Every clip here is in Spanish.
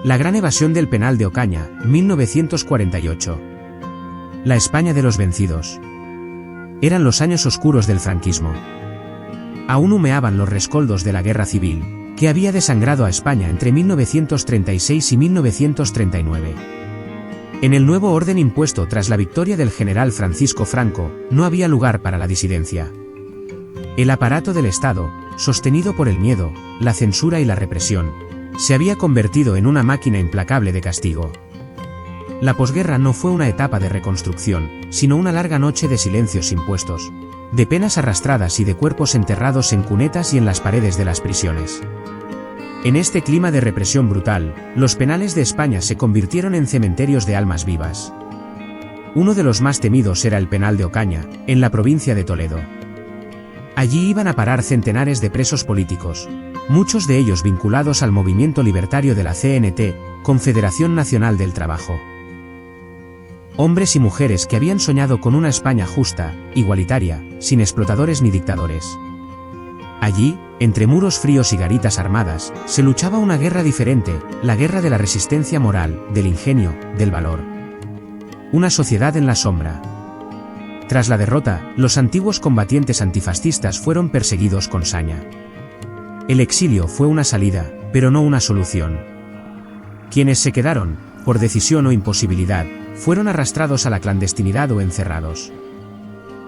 La gran evasión del penal de Ocaña, 1948. La España de los vencidos. Eran los años oscuros del franquismo. Aún humeaban los rescoldos de la guerra civil, que había desangrado a España entre 1936 y 1939. En el nuevo orden impuesto tras la victoria del general Francisco Franco, no había lugar para la disidencia. El aparato del Estado, sostenido por el miedo, la censura y la represión, se había convertido en una máquina implacable de castigo. La posguerra no fue una etapa de reconstrucción, sino una larga noche de silencios impuestos, de penas arrastradas y de cuerpos enterrados en cunetas y en las paredes de las prisiones. En este clima de represión brutal, los penales de España se convirtieron en cementerios de almas vivas. Uno de los más temidos era el penal de Ocaña, en la provincia de Toledo. Allí iban a parar centenares de presos políticos, muchos de ellos vinculados al movimiento libertario de la CNT, Confederación Nacional del Trabajo. Hombres y mujeres que habían soñado con una España justa, igualitaria, sin explotadores ni dictadores. Allí, entre muros fríos y garitas armadas, se luchaba una guerra diferente, la guerra de la resistencia moral, del ingenio, del valor. Una sociedad en la sombra. Tras la derrota, los antiguos combatientes antifascistas fueron perseguidos con saña. El exilio fue una salida, pero no una solución. Quienes se quedaron, por decisión o imposibilidad, fueron arrastrados a la clandestinidad o encerrados.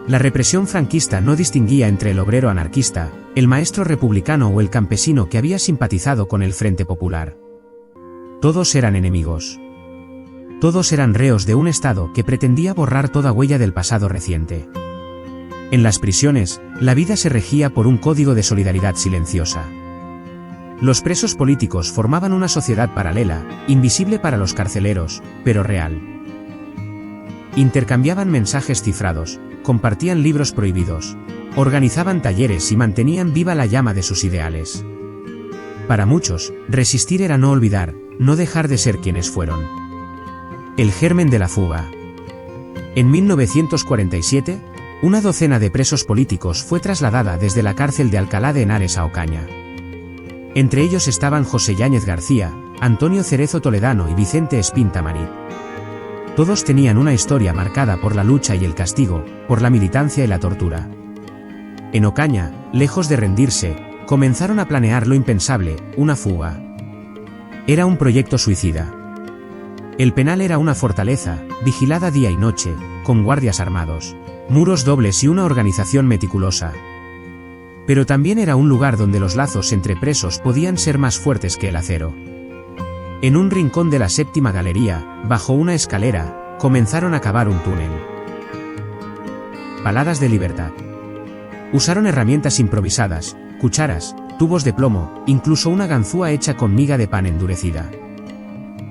La represión franquista no distinguía entre el obrero anarquista, el maestro republicano o el campesino que había simpatizado con el Frente Popular. Todos eran enemigos. Todos eran reos de un Estado que pretendía borrar toda huella del pasado reciente. En las prisiones, la vida se regía por un código de solidaridad silenciosa. Los presos políticos formaban una sociedad paralela, invisible para los carceleros, pero real. Intercambiaban mensajes cifrados, compartían libros prohibidos, organizaban talleres y mantenían viva la llama de sus ideales. Para muchos, resistir era no olvidar, no dejar de ser quienes fueron. El germen de la fuga. En 1947, una docena de presos políticos fue trasladada desde la cárcel de Alcalá de Henares a Ocaña. Entre ellos estaban José Yáñez García, Antonio Cerezo Toledano y Vicente Espín Tamarit. Todos tenían una historia marcada por la lucha y el castigo, por la militancia y la tortura. En Ocaña, lejos de rendirse, comenzaron a planear lo impensable, una fuga. Era un proyecto suicida. El penal era una fortaleza, vigilada día y noche, con guardias armados, muros dobles y una organización meticulosa. Pero también era un lugar donde los lazos entre presos podían ser más fuertes que el acero. En un rincón de la séptima galería, bajo una escalera, comenzaron a cavar un túnel. Paladas de libertad. Usaron herramientas improvisadas, cucharas, tubos de plomo, incluso una ganzúa hecha con miga de pan endurecida.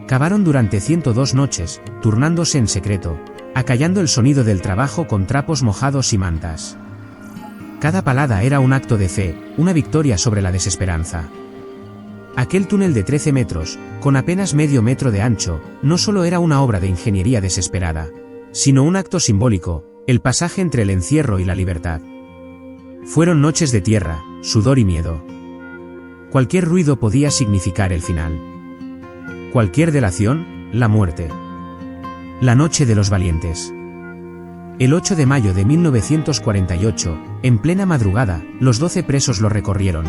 Cavaron durante 102 noches, turnándose en secreto, acallando el sonido del trabajo con trapos mojados y mantas. Cada palada era un acto de fe, una victoria sobre la desesperanza. Aquel túnel de 13 metros, con apenas medio metro de ancho, no solo era una obra de ingeniería desesperada, sino un acto simbólico, el pasaje entre el encierro y la libertad. Fueron noches de tierra, sudor y miedo. Cualquier ruido podía significar el final. Cualquier delación, la muerte. La noche de los valientes. El 8 de mayo de 1948, en plena madrugada, los 12 presos lo recorrieron,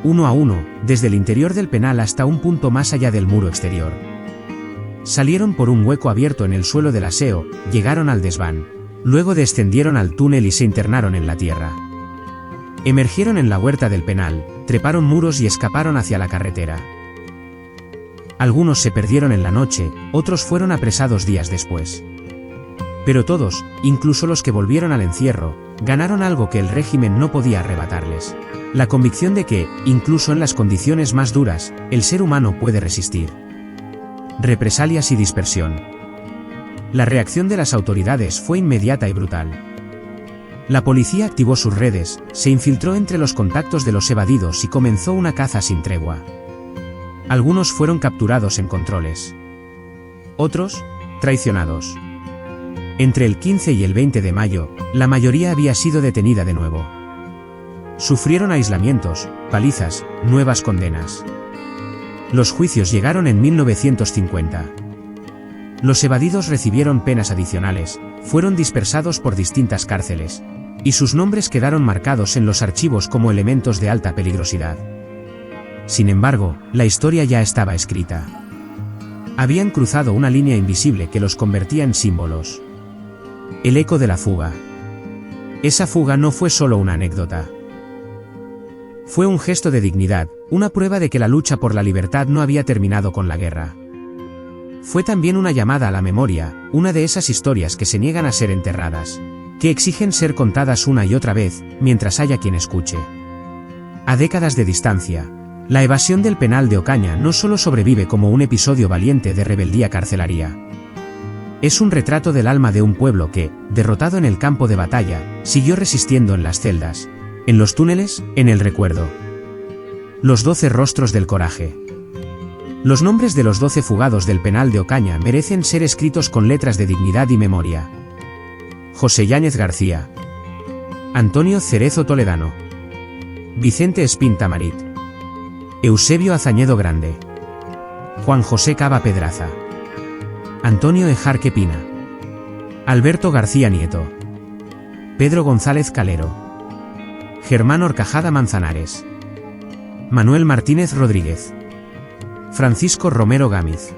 uno a uno, desde el interior del penal hasta un punto más allá del muro exterior. Salieron por un hueco abierto en el suelo del aseo, llegaron al desván. Luego descendieron al túnel y se internaron en la tierra. Emergieron en la huerta del penal, treparon muros y escaparon hacia la carretera. Algunos se perdieron en la noche, otros fueron apresados días después. Pero todos, incluso los que volvieron al encierro, ganaron algo que el régimen no podía arrebatarles: la convicción de que, incluso en las condiciones más duras, el ser humano puede resistir. Represalias y dispersión. La reacción de las autoridades fue inmediata y brutal. La policía activó sus redes, se infiltró entre los contactos de los evadidos y comenzó una caza sin tregua. Algunos fueron capturados en controles. Otros, traicionados. Entre el 15 y el 20 de mayo, la mayoría había sido detenida de nuevo. Sufrieron aislamientos, palizas, nuevas condenas. Los juicios llegaron en 1950. Los evadidos recibieron penas adicionales, fueron dispersados por distintas cárceles, y sus nombres quedaron marcados en los archivos como elementos de alta peligrosidad. Sin embargo, la historia ya estaba escrita. Habían cruzado una línea invisible que los convertía en símbolos. El eco de la fuga. Esa fuga no fue solo una anécdota. Fue un gesto de dignidad, una prueba de que la lucha por la libertad no había terminado con la guerra. Fue también una llamada a la memoria, una de esas historias que se niegan a ser enterradas, que exigen ser contadas una y otra vez, mientras haya quien escuche. A décadas de distancia, la evasión del penal de Ocaña no solo sobrevive como un episodio valiente de rebeldía carcelaria. Es un retrato del alma de un pueblo que, derrotado en el campo de batalla, siguió resistiendo en las celdas, en los túneles, en el recuerdo. Los 12 rostros del coraje. Los nombres de los 12 fugados del penal de Ocaña merecen ser escritos con letras de dignidad y memoria. José Yáñez García. Antonio Cerezo Toledano. Vicente Espín Tamarit. Eusebio Azañedo Grande. Juan José Cava Pedraza. Antonio Ejarque Pina. Alberto García Nieto. Pedro González Calero. Germán Horcajada Manzanares. Manuel Martínez Rodríguez. Francisco Romero Gámiz.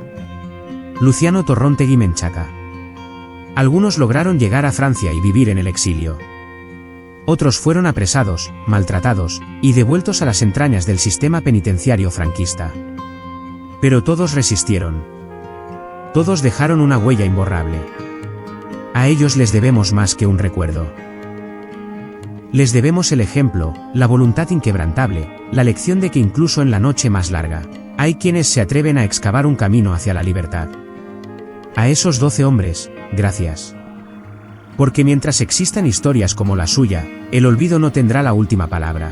Luciano Torrontegui Menchaca. Algunos lograron llegar a Francia y vivir en el exilio. Otros fueron apresados, maltratados, y devueltos a las entrañas del sistema penitenciario franquista. Pero todos resistieron. Todos dejaron una huella imborrable. A ellos les debemos más que un recuerdo. Les debemos el ejemplo, la voluntad inquebrantable, la lección de que incluso en la noche más larga, hay quienes se atreven a excavar un camino hacia la libertad. A esos 12 hombres, gracias. Porque mientras existan historias como la suya, el olvido no tendrá la última palabra.